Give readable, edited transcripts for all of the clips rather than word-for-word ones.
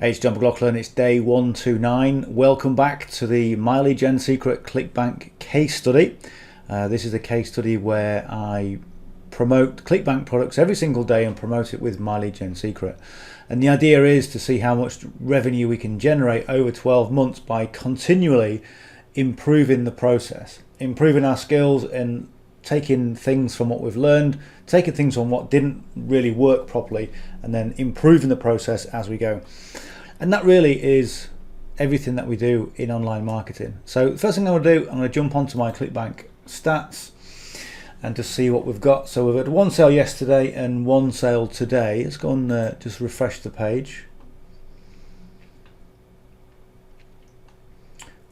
Hey, it's John McLauchlan. It's day 129. Welcome back to the myleadgensecret Clickbank case study. This is a case study where I promote Clickbank products every single day and promote it with myleadgensecret. And the idea is to see how much revenue we can generate over 12 months by continually improving the process, improving our skills and taking things from what we've learned, taking things from what didn't really work properly, and then improving the process as we go. And that really is everything that we do in online marketing. So the first thing I'm going to do, I'm going to jump onto my Clickbank stats and just see what we've got. So we've had one sale yesterday and one sale today. Let's go and just refresh the page.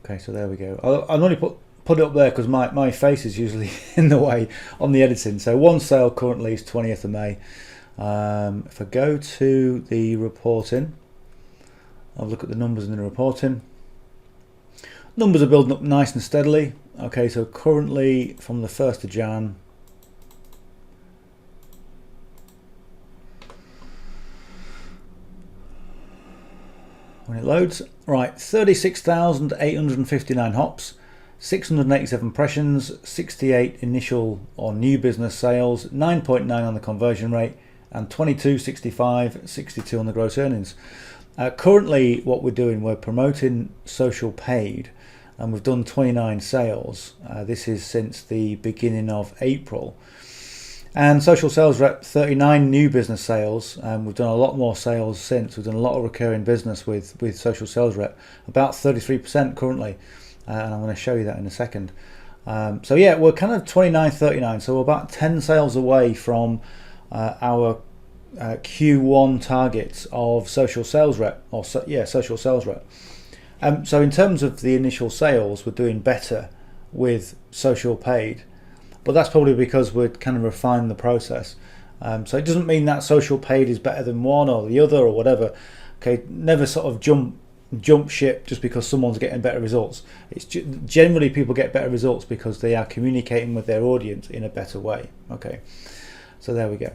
Okay, so there we go. I'll only put it up there because my face is usually in the way on the editing. So one sale currently is 20th of May. If I go to the reporting, I'll look at the numbers in the reporting. Numbers are building up nice and steadily. Okay, so currently from the 1st of Jan, when it loads, right, 36,859 hops, 687 impressions, 68 initial or new business sales, 9.9 on the conversion rate, and 22, 65, 62 on the gross earnings. Currently what we're doing, we're promoting social paid, and we've done 29 sales. This is since the beginning of April. And social sales rep, 39 new business sales. We've done a lot more sales since. We've done a lot of recurring business with social sales rep, about 33% currently. And I'm going to show you that in a second. So yeah, we're kind of 29, 39. So we're about 10 sales away from our Q1 targets of social sales rep, social sales rep. So in terms of the initial sales, we're doing better with social paid, but that's probably because we're kind of refining the process. So it doesn't mean that social paid is better than one or the other or whatever. Okay, never sort of jump ship just because someone's getting better results. It's generally people get better results because they are communicating with their audience in a better way. Okay, so there we go.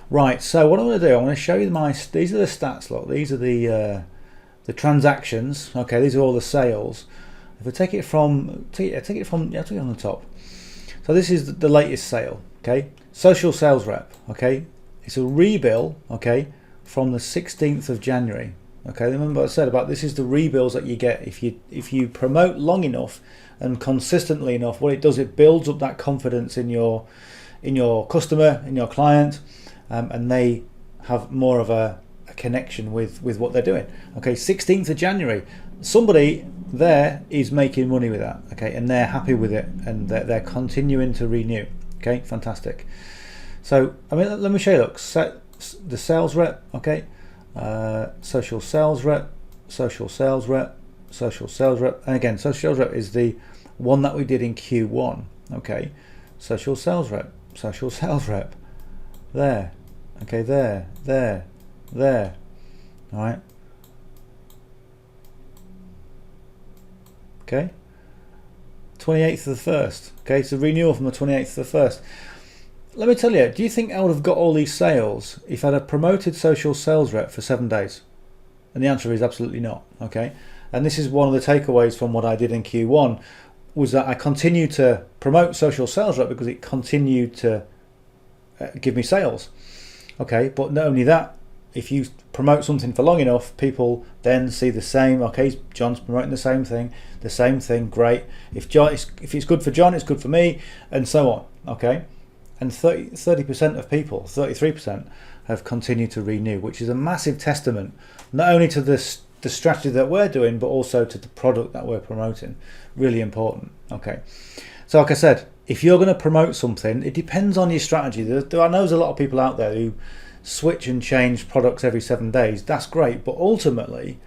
Right, so what I'm going to do, I'm going to show you these are the stats. Look, these are the transactions. Okay, these are all the sales. If I take it on the top. So this is the latest sale. Okay, social sales rep. Okay, it's a rebill. Okay, from the 16th of January. Okay, remember what I said about this is the rebills that you get if you promote long enough and consistently enough. What it does, it builds up that confidence in your customer, in your client. And they have more of a connection with what they're doing. Okay, 16th of January, somebody there is making money with that. Okay, and they're happy with it, and they're continuing to renew. Okay, fantastic. So I mean, let me show you. Look, the sales rep. Okay, social sales rep, social sales rep, social sales rep, and again, social sales rep is the one that we did in Q1. Okay, social sales rep, social sales rep. There. Okay, there. All right. Okay. 28th of the 1st. Okay, so renewal from the 28th of the 1st. Let me tell you, do you think I would have got all these sales if I'd have promoted social sales rep for 7 days? And the answer is absolutely not. Okay, and this is one of the takeaways from what I did in Q1, was that I continued to promote social sales rep because it continued to give me sales. Okay, but not only that, if you promote something for long enough, people then see the same. Okay, John's promoting the same thing, great. If it's good for John, it's good for me, and so on. Okay, and 30% of people, 33% have continued to renew, which is a massive testament not only to the strategy that we're doing, but also to the product that we're promoting. Really important. Okay, so like I said, if you're going to promote something, it depends on your strategy. I know there's a lot of people out there who switch and change products every 7 days. That's great, but ultimately,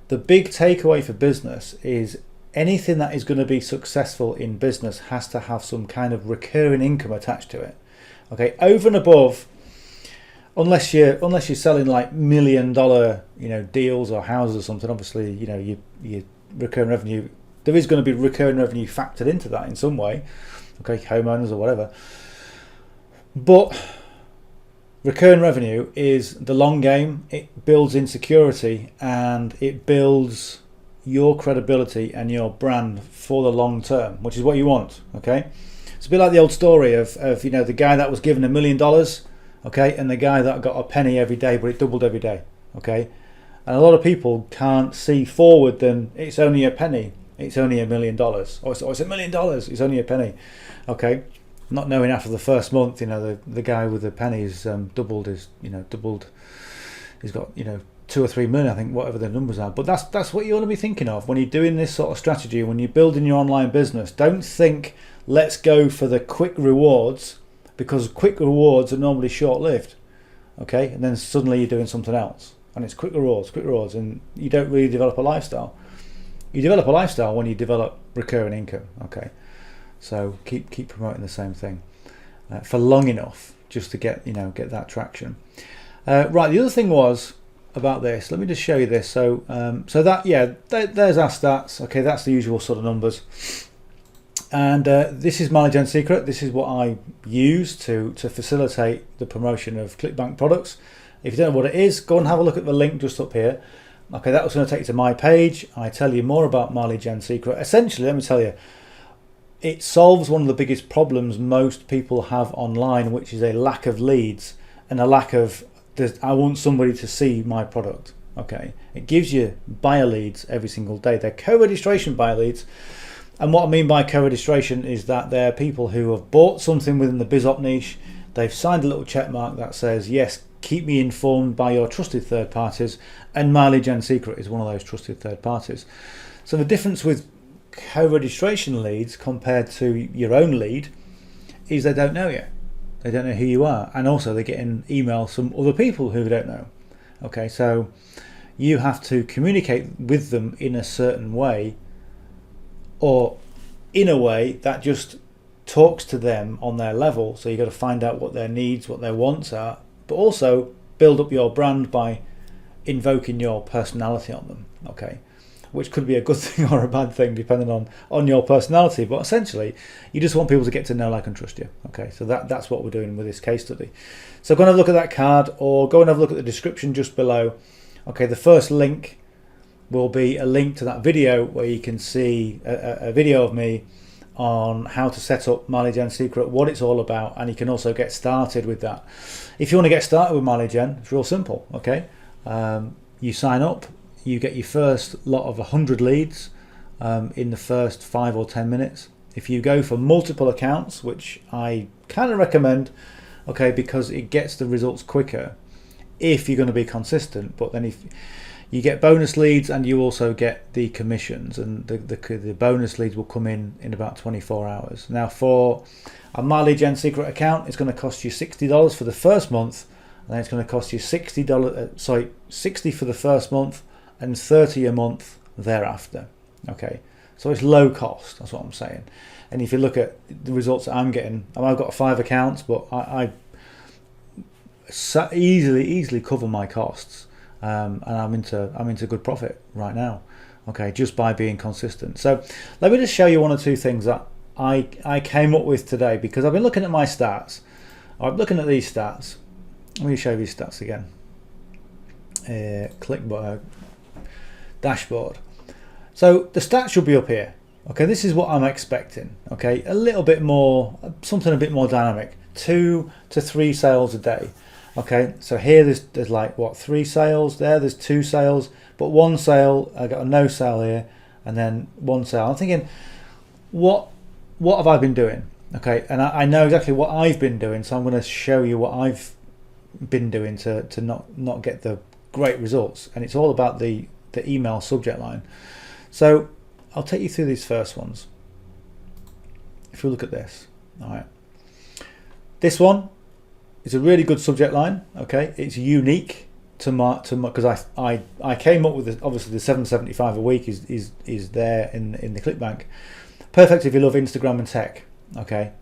the big takeaway for business is anything that is going to be successful in business has to have some kind of recurring income attached to it. Okay, over and above, unless you're selling like $1 million, deals or houses or something. Obviously, your recurring revenue, there is going to be recurring revenue factored into that in some way. Okay, homeowners or whatever. But recurring revenue is the long game. It builds insecurity and it builds your credibility and your brand for the long term, which is what you want. Okay, it's a bit like the old story of you know, the guy that was given $1 million, okay, and the guy that got a penny every day, but it doubled every day. Okay, and a lot of people can't see forward than it's only a penny, it's only $1 million, or it's $1 million, it's only a penny. Okay, not knowing after the first month, you know, the guy with the pennies doubled his, you know, he's got, you know, 2 or 3 million, I think, whatever the numbers are. But that's what you want to be thinking of when you're doing this sort of strategy, when you're building your online business. Don't think, let's go for the quick rewards, because quick rewards are normally short-lived. Okay, and then suddenly you're doing something else, and it's quick rewards, and you don't really develop a lifestyle. You develop a lifestyle when you develop recurring income. Okay, so keep promoting the same thing for long enough just to get, you know, get that traction. Right, the other thing was about this. Let me just show you this. So that, yeah, there's our stats. Okay, that's the usual sort of numbers. And this is My Lead Gen Secret. This is what I use to facilitate the promotion of Clickbank products. If you don't know what it is, go and have a look at the link just up here. Okay, that was going to take you to my page. I tell you more about My Lead Gen Secret. Essentially, let me tell you, it solves one of the biggest problems most people have online, which is a lack of leads and a lack of, I want somebody to see my product. Okay, it gives you buyer leads every single day. They're co-registration buyer leads. And what I mean by co-registration is that they're people who have bought something within the BizOp niche. They've signed a little check mark that says, yes, keep me informed by your trusted third parties, and My Lead Gen Secret is one of those trusted third parties. So the difference with co-registration leads compared to your own lead is they don't know you. They don't know who you are, and also they're getting emails from other people who don't know. Okay, so you have to communicate with them in a certain way, or in a way that just talks to them on their level. So you've got to find out what their needs, what their wants are, but also build up your brand by invoking your personality on them. Okay, which could be a good thing or a bad thing depending on your personality, but essentially you just want people to get to know, like, and trust you. Okay, so that's what we're doing with this case study. So go and have a look at that card, or go and have a look at the description just below. Okay, the first link will be a link to that video where you can see a video of me on how to set up My Lead Gen Secret, what it's all about, and you can also get started with that. If you want to get started with My Lead Gen, it's real simple. Okay, you sign up, you get your first lot of 100 leads in the first 5 or 10 minutes. If you go for multiple accounts, which I kind of recommend, okay, because it gets the results quicker if you're going to be consistent. But then if you get bonus leads, and you also get the commissions, and the bonus leads will come in about 24 hours. Now, for a My Lead Gen Secret account, it's going to cost you $60 for the first month, and then it's going to cost you $60 for the first month and $30 a month thereafter. Okay, so it's low cost. That's what I'm saying. And if you look at the results that I'm getting, I've got 5 accounts, but I easily cover my costs. And I'm into good profit right now, okay, just by being consistent. So let me just show you 1 or 2 things that I came up with today, because I've been looking at my stats. I'm looking at these stats. Let me show you these stats again. Dashboard. So the stats should be up here. Okay, this is what I'm expecting. Okay, a little bit more, something a bit more dynamic. 2 to 3 sales a day. Okay, so here there's like, what, 3 sales there, there's 2 sales, but 1 sale, I got a no sale here, and then 1 sale. I'm thinking, what have I been doing? Okay, and I know exactly what I've been doing, so I'm going to show you what I've been doing to not get the great results. And it's all about the email subject line. So I'll take you through these first ones. If you look at this, all right, this one, it's a really good subject line. Okay, it's unique to my because I came up with this, obviously the $7.75 a week is there in the Clickbank. Perfect if you love Instagram and tech. Okay,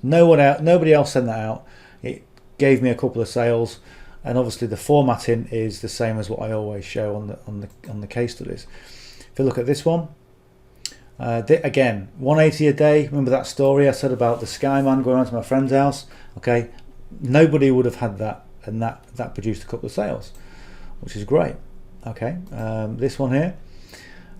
nobody else sent that out. It gave me a couple of sales, and obviously the formatting is the same as what I always show on the case studies. If you look at this one, again, 180 a day. Remember that story I said about the Sky Man going around to my friend's house? Okay. Nobody would have had that and that produced a couple of sales, which is great. Okay, this one here,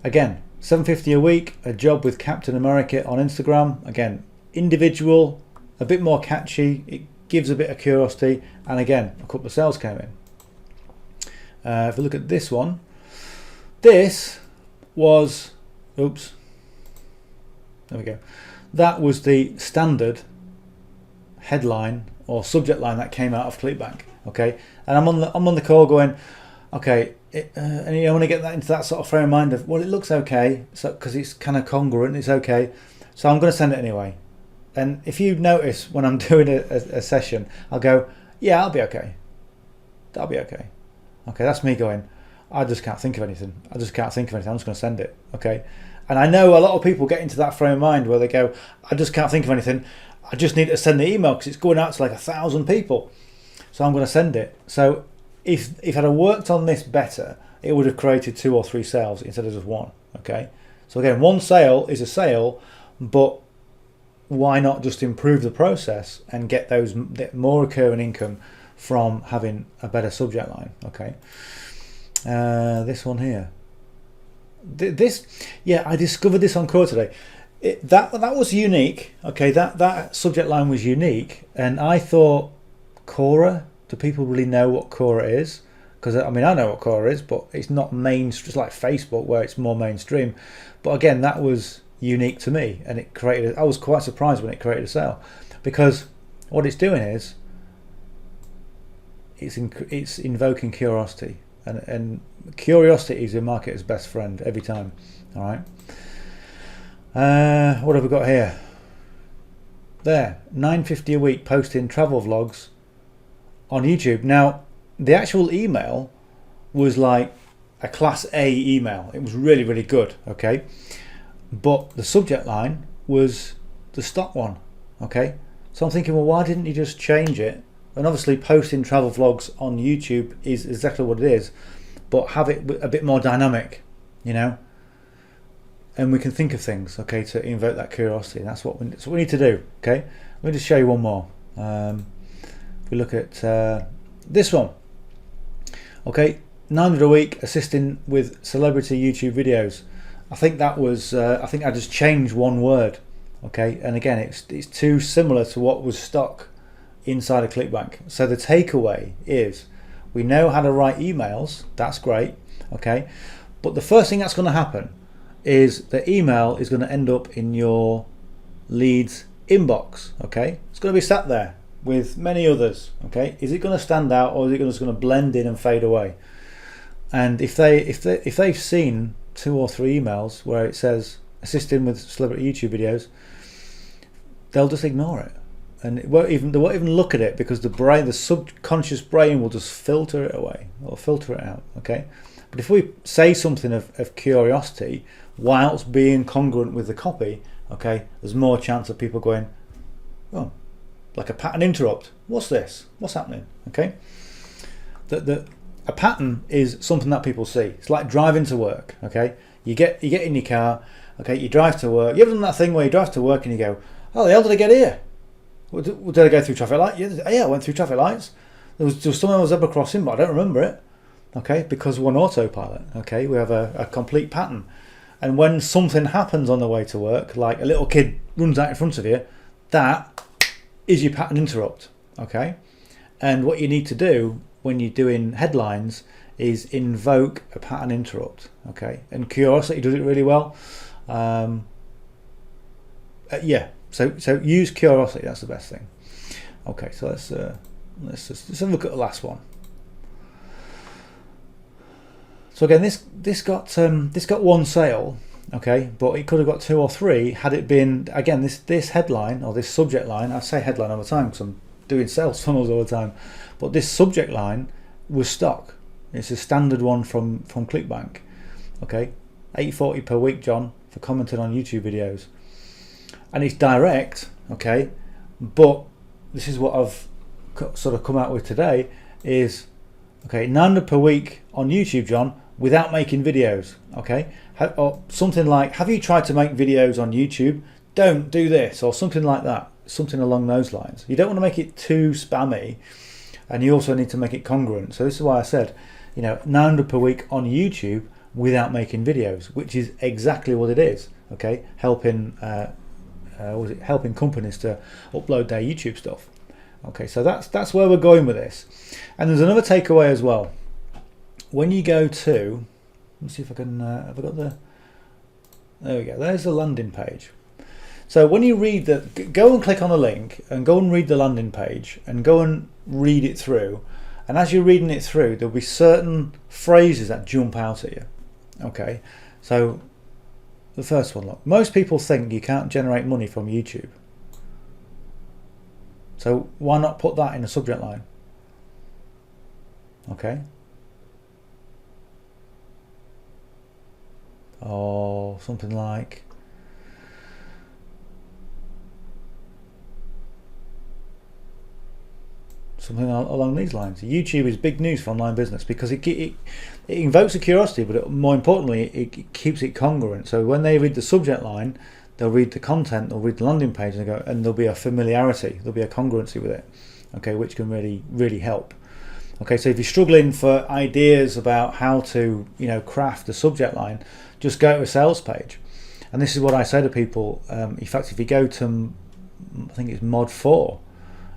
again, $7.50 a week, a job with Captain America on Instagram. Again, individual, a bit more catchy, it gives a bit of curiosity, and again, a couple of sales came in. If we look at this one, this was, oops, there we go. That was the standard headline or subject line that came out of Clickbank. Okay, and I'm on the call going, okay, and you want to get that into that sort of frame of mind of, well, it looks okay, so because it's kind of congruent, it's okay, so I'm going to send it anyway. And if you notice when I'm doing a session, I'll go, yeah, I'll be okay. That'll be okay. Okay, that's me going, I just can't think of anything. I'm just going to send it. Okay. And I know a lot of people get into that frame of mind where they go, I just can't think of anything. I just need to send the email because it's going out to like 1,000 people. So I'm going to send it. So if I'd have worked on this better, it would have created 2 or 3 sales instead of just 1. Okay. So again, 1 sale is a sale, but why not just improve the process and get more recurring income from having a better subject line? Okay. This one here. I discovered this on Core today. That was unique. Okay, that subject line was unique, and I thought, Quora, do people really know what Quora is? Because I mean, I know what Quora is, but it's not mainstream. It's like Facebook, where it's more mainstream. But again, that was unique to me, and it created. I was quite surprised when it created a sale, because what it's doing is it's invoking curiosity. And curiosity is your marketer's best friend every time. All right. What have we got here? There, $9.50 a week posting travel vlogs on YouTube. Now, the actual email was like a class A email. It was really, really good. Okay, but the subject line was the stock one. Okay, so I'm thinking, well, why didn't you just change it? And obviously posting travel vlogs on YouTube is exactly what it is, but have it a bit more dynamic, you know, and we can think of things, okay, to invoke that curiosity. And that's what we need to do. Okay, let me just show you one more. If we look at this one, okay, $900 a week assisting with celebrity YouTube videos. I think that was I think I just changed one word. Okay, and again, it's too similar to what was stock inside of Clickbank. So the takeaway is, we know how to write emails. That's great. Okay, but the first thing that's going to happen is the email is going to end up in your leads inbox. Okay, it's going to be sat there with many others. Okay, is it going to stand out, or is it just going to blend in and fade away? And if they've seen 2 or 3 emails where it says assisting with celebrity YouTube videos, they'll just ignore it. And they won't even look at it, because the subconscious brain will just filter it away or filter it out. Okay, but if we say something of curiosity whilst being congruent with the copy, okay, there's more chance of people going, oh, like a pattern interrupt. What's this? What's happening? Okay, a pattern is something that people see. It's like driving to work. Okay, you get in your car. Okay, you drive to work. You ever done that thing where you drive to work and you go, oh, the hell did I get here? Did I go through traffic lights? Yeah, I went through traffic lights. There was someone on a zebra crossing, but I don't remember it. Okay, because we're on autopilot. Okay, we have a complete pattern. And when something happens on the way to work, like a little kid runs out in front of you, that is your pattern interrupt. Okay, and what you need to do when you're doing headlines is invoke a pattern interrupt. Okay, and curiosity does it really well. Yeah. So use curiosity. That's the best thing. Okay, so let's have a look at the last one. So again, this got 1 sale. Okay, but it could have got 2 or 3 had it been, again, this headline or this subject line. I say headline all the time because I'm doing sales funnels all the time, but this subject line was stock. It's a standard one from Clickbank. Okay, $8.40 per week, John, for commenting on YouTube videos. And it's direct, okay, but this is what I've sort of come out with today is, okay, $900 per week on YouTube, John, without making videos. Okay, or something like, have you tried to make videos on YouTube? Don't do this, or something like that, something along those lines. You don't want to make it too spammy, and you also need to make it congruent. So this is why I said, 900 per week on YouTube without making videos, which is exactly what it is. Okay, helping helping companies to upload their YouTube stuff. Okay, so that's where we're going with this. And there's another takeaway as well. When you go to, let's see if I can, have I got there we go, there's the landing page. So when you read go and click on the link and go and read the landing page and go and read it through. And as you're reading it through, there'll be certain phrases that jump out at you. Okay, so the first one, look, most people think you can't generate money from YouTube. So why not put that in a subject line? Okay. Or something like, something along these lines. YouTube is big news for online business, because it invokes a curiosity, but more importantly, it keeps it congruent. So when they read the subject line, they'll read the content, they'll read the landing page, and there'll be a familiarity, there'll be a congruency with it. Okay, which can really help. Okay, so if you're struggling for ideas about how to craft a subject line, just go to a sales page. And this is what I say to people. In fact, if you go to, I think it's mod 4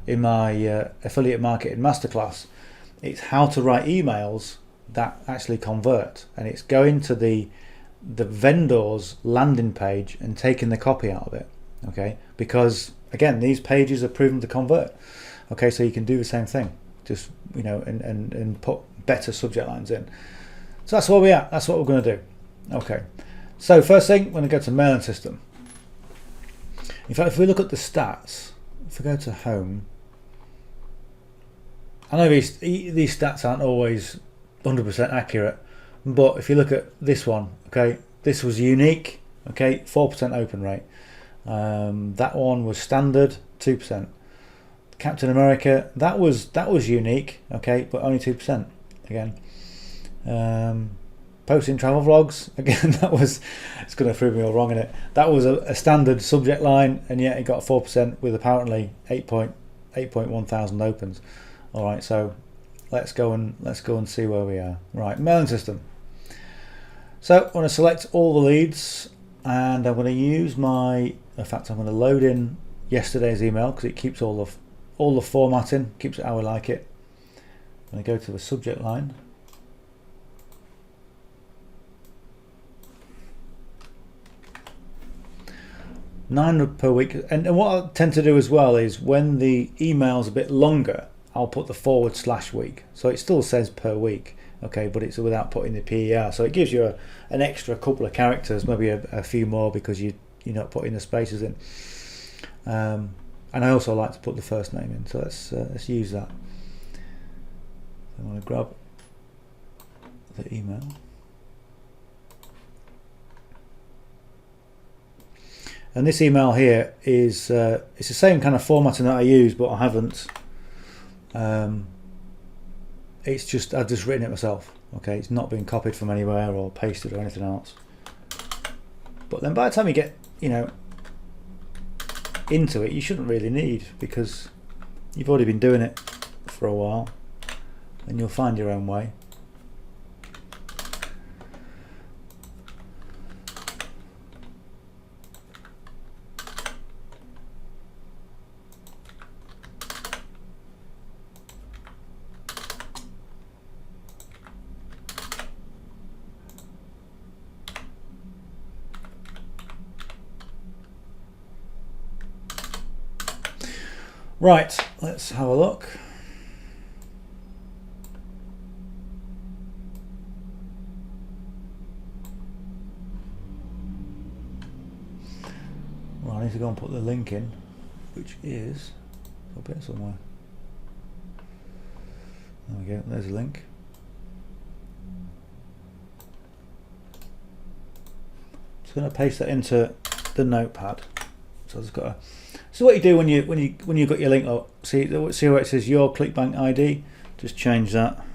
in my affiliate marketing masterclass, it's how to write emails that actually convert, and it's going to the vendor's landing page and taking the copy out of it. Okay, because again, these pages are proven to convert. Okay, so you can do the same thing, just and put better subject lines in. So that's where we're at. That's what we're going to do. Okay, so first thing, we're going to go to mailing system. In fact, if we look at the stats, if we go to home, I know these stats aren't always 100% accurate, but if you look at this one, okay, this was unique. Okay, 4% open rate. That one was standard, 2%. Captain America, that was unique, okay, but only 2% again. Posting travel vlogs, again, it's going to prove me all wrong in it. That was a standard subject line, and yet it got 4% with apparently 8.1 thousand opens. All right, so let's go and see where we are. Right, mailing system. So I'm going to select all the leads, and I'm going to use I'm going to load in yesterday's email, because it keeps all the formatting, keeps it how we like it. I'm going to go to the subject line. $900 per week, and what I tend to do as well is when the email's a bit longer, I'll put the / week, so it still says per week, okay, but it's without putting the PER, so it gives you an extra couple of characters, maybe a few more, because you're not putting the spaces in. And I also like to put the first name in, so let's use that. I'm going to grab the email. And this email here is it's the same kind of formatting that I use, but I haven't. It's just I've just written it myself. Okay, it's not been copied from anywhere or pasted or anything else. But then by the time you get into it, you shouldn't really need, because you've already been doing it for a while, and you'll find your own way. Right, let's have a look. Right, I need to go and put the link in, which is up here somewhere. There we go, there's a link. Just going to paste that into the notepad. So I've just got to. So what you do when you've got your link up, see where it says your Clickbank ID, just change that.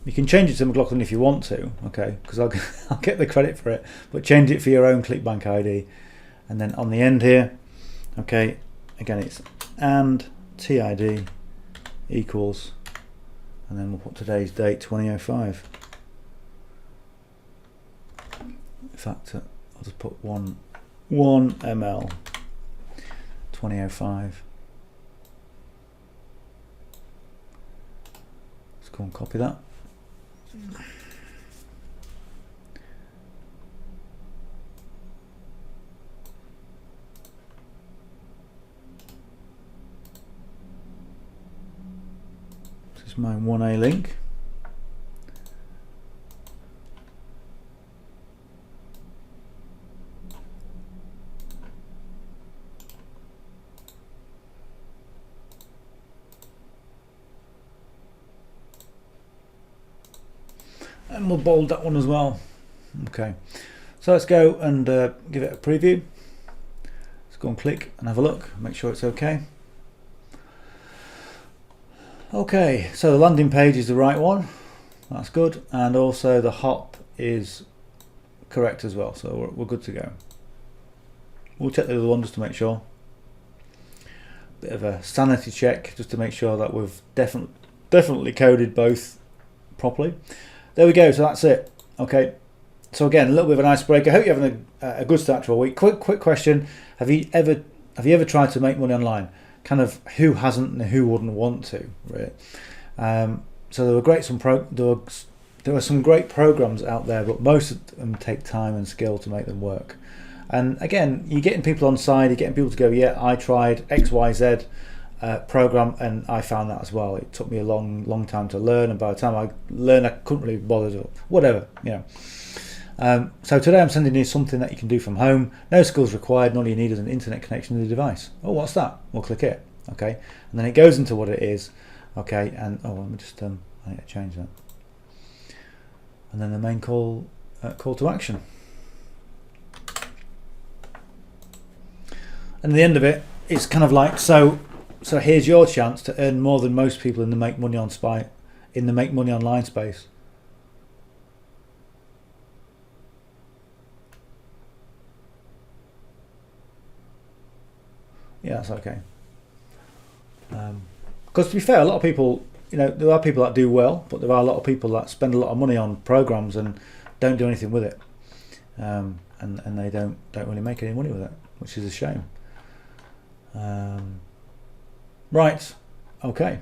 You can change it to McLauchlan if you want to, okay, because I'll get the credit for it, but change it for your own Clickbank ID. And then on the end here, okay, again it's and TID equals, and then we'll put today's date 2005. In fact, I'll just put 1 ML 2005. Let's go and copy that. This is my 1A link. And we'll bold that one as well. Okay, so let's go and give it a preview. Let's go and click and have a look, make sure it's okay. Okay, so the landing page is the right one, that's good, and also the hop is correct as well, so we're good to go. We'll check the other one just to make sure. Bit of a sanity check just to make sure that we've definitely coded both properly. There we go, so that's it. Okay, so again, a little bit of an icebreaker. I hope you're having a good start to a week. Quick question: Have you ever tried to make money online? Kind of who hasn't and who wouldn't want to, really? So there were some great programs out there, but most of them take time and skill to make them work. And again, you're getting people on side, you're getting people to go, yeah, I tried XYZ program and I found that as well. It took me a long time to learn, and by the time I learned, I couldn't really bother to whatever, you know. So today I'm sending you something that you can do from home. No skills required, and all you need is an internet connection to the device. Oh, what's that? We'll click it. Okay, and then it goes into what it is. Okay, and oh, let me just I need to change that. And then the main call to action. And at the end of it, it's kind of like so here's your chance to earn more than most people in the make money online space. Yeah, that's okay. Because to be fair, a lot of people, you know, there are people that do well, but there are a lot of people that spend a lot of money on programs and don't do anything with it, and they don't really make any money with it, which is a shame. Right, okay,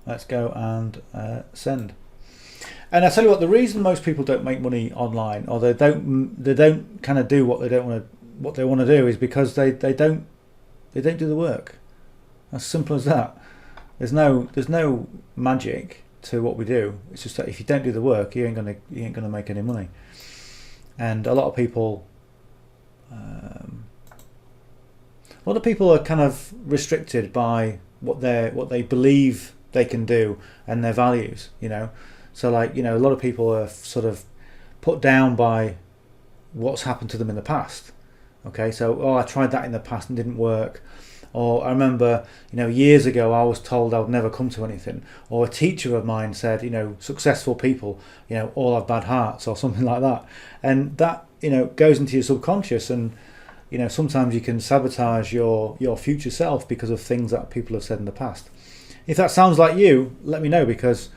let's go and send. And I tell you what, the reason most people don't make money online, or they don't kind of do what they want to do, is because they don't do the work. As simple as that. There's no magic to what we do. It's just that if you don't do the work, you ain't gonna make any money. And a lot of people are kind of restricted by what they believe they can do and their values, you know. So like, you know, a lot of people are sort of put down by what's happened to them in the past. Okay, so I tried that in the past and didn't work. Or I remember, you know, years ago I was told I would never come to anything. Or a teacher of mine said, you know, successful people, you know, all have bad hearts, or something like that. And that, you know, goes into your subconscious, and you know, sometimes you can sabotage your future self because of things that people have said in the past. If that sounds like you, let me know, because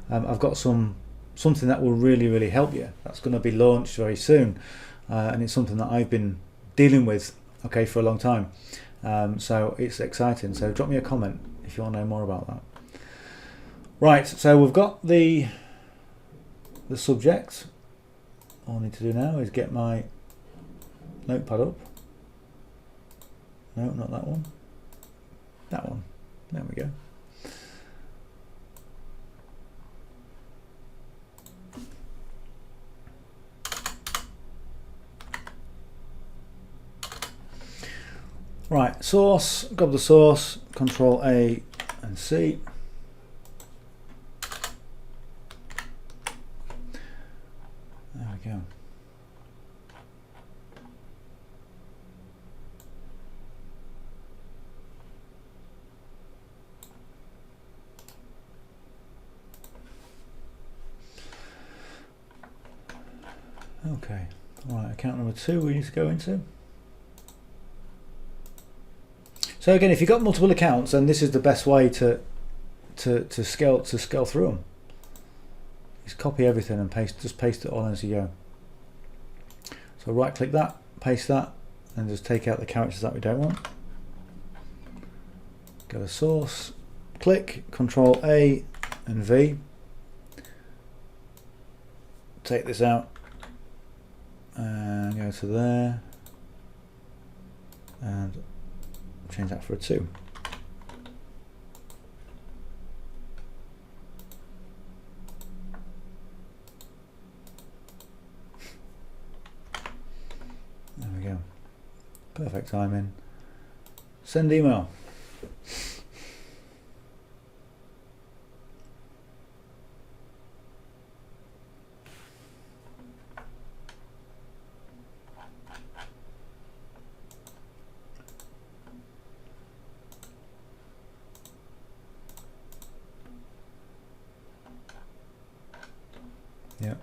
I've got something that will really help you. That's going to be launched very soon, and it's something that I've been dealing with, okay, for a long time. So it's exciting. So drop me a comment if you want to know more about that. Right, so we've got the subject. All I need to do now is get my notepad up. No, not that one. That one. There we go. Right, source, grab the source, Control A and C. There we go. Okay, right, account number 2 we need to go into. So again, if you've got multiple accounts, then this is the best way to scale through them. Just copy everything and just paste it on as you go. So right click that, paste that, and just take out the characters that we don't want. Go to source, click, Control A and V. Take this out and go to there and change that for a 2. There we go. Perfect timing. Send email. Yeah.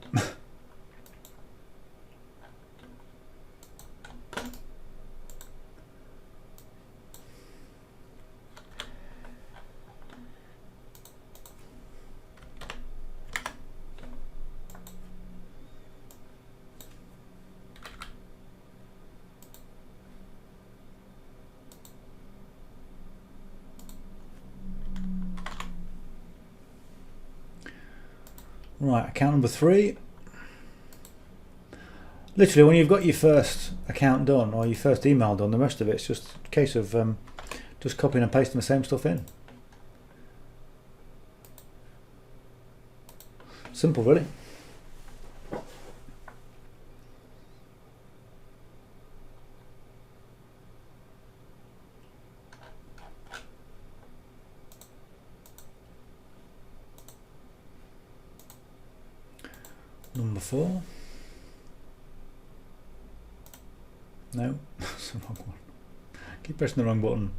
Right, account number 3. Literally, when you've got your first account done or your first email done, the rest of it's just a case of just copying and pasting the same stuff in. Simple, really. Number 4. No, that's the wrong one. Keep pressing the wrong button.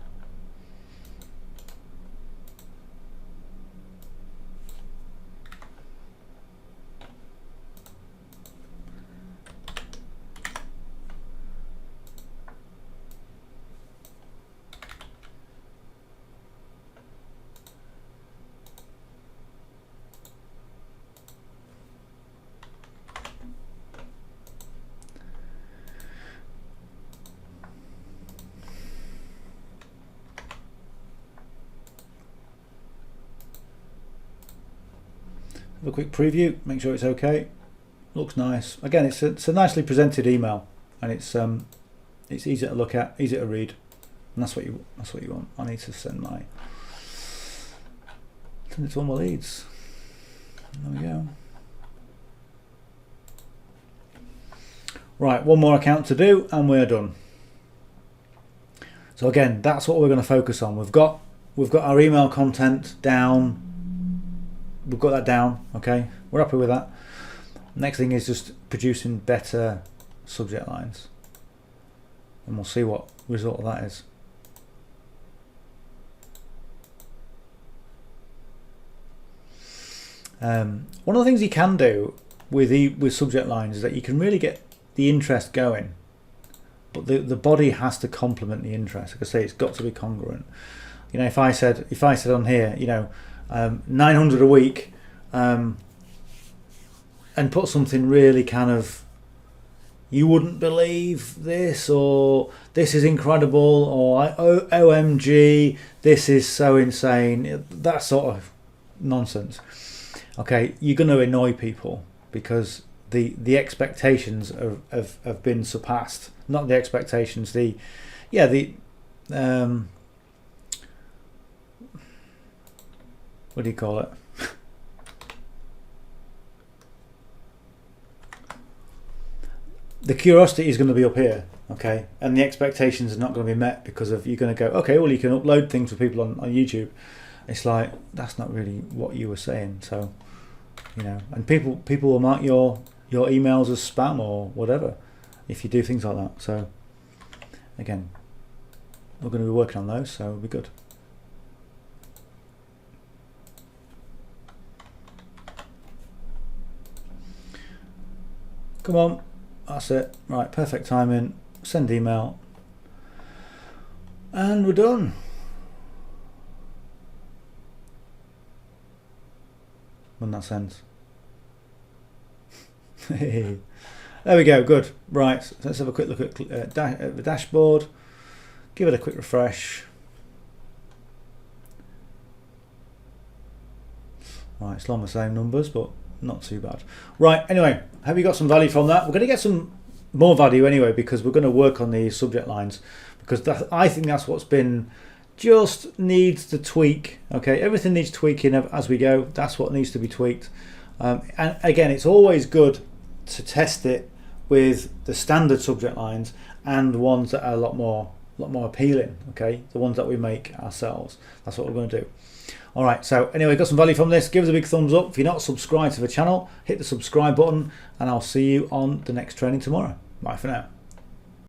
Have a quick preview, make sure it's okay. Looks nice. Again, it's a nicely presented email, and it's easy to look at, easy to read, and that's what you want. I need to send it to all my leads. There we go. Right, one more account to do, and we're done. So again, that's what we're going to focus on. We've got our email content down. We've got that down, okay, we're happy with that. Next thing is just producing better subject lines, and we'll see what result of that is. One of the things you can do with subject lines is that you can really get the interest going, but the body has to complement the interest. Like I say, it's got to be congruent. You know, if I said on here, you know, 900 a week, and put something really kind of, you wouldn't believe this, or this is incredible, or OMG, this is so insane, that sort of nonsense. Okay, you're going to annoy people because the expectations have been surpassed. Not the expectations, what do you call it? The curiosity is going to be up here, okay, and the expectations are not going to be met because of, you're going to go, okay, well, you can upload things for people on YouTube. It's like, that's not really what you were saying. So, you know, and people will mark your emails as spam or whatever if you do things like that. So again, we're going to be working on those, so it'll be good. Come on, that's it. Right, perfect timing. Send email. And we're done. Wouldn't that sense? There we go, good. Right, so let's have a quick look at the dashboard. Give it a quick refresh. Right, it's along the same numbers, but not too bad. Right, anyway, have you got some value from that? We're going to get some more value anyway, because we're going to work on these subject lines, because I think that's what's been just needs to tweak. Okay, everything needs tweaking as we go. That's what needs to be tweaked. And again, it's always good to test it with the standard subject lines and ones that are a lot more appealing. Okay, the ones that we make ourselves. That's what we're going to do. All right, so anyway, got some value from this. Give us a big thumbs up. If you're not subscribed to the channel, hit the subscribe button, and I'll see you on the next training tomorrow. Bye for now.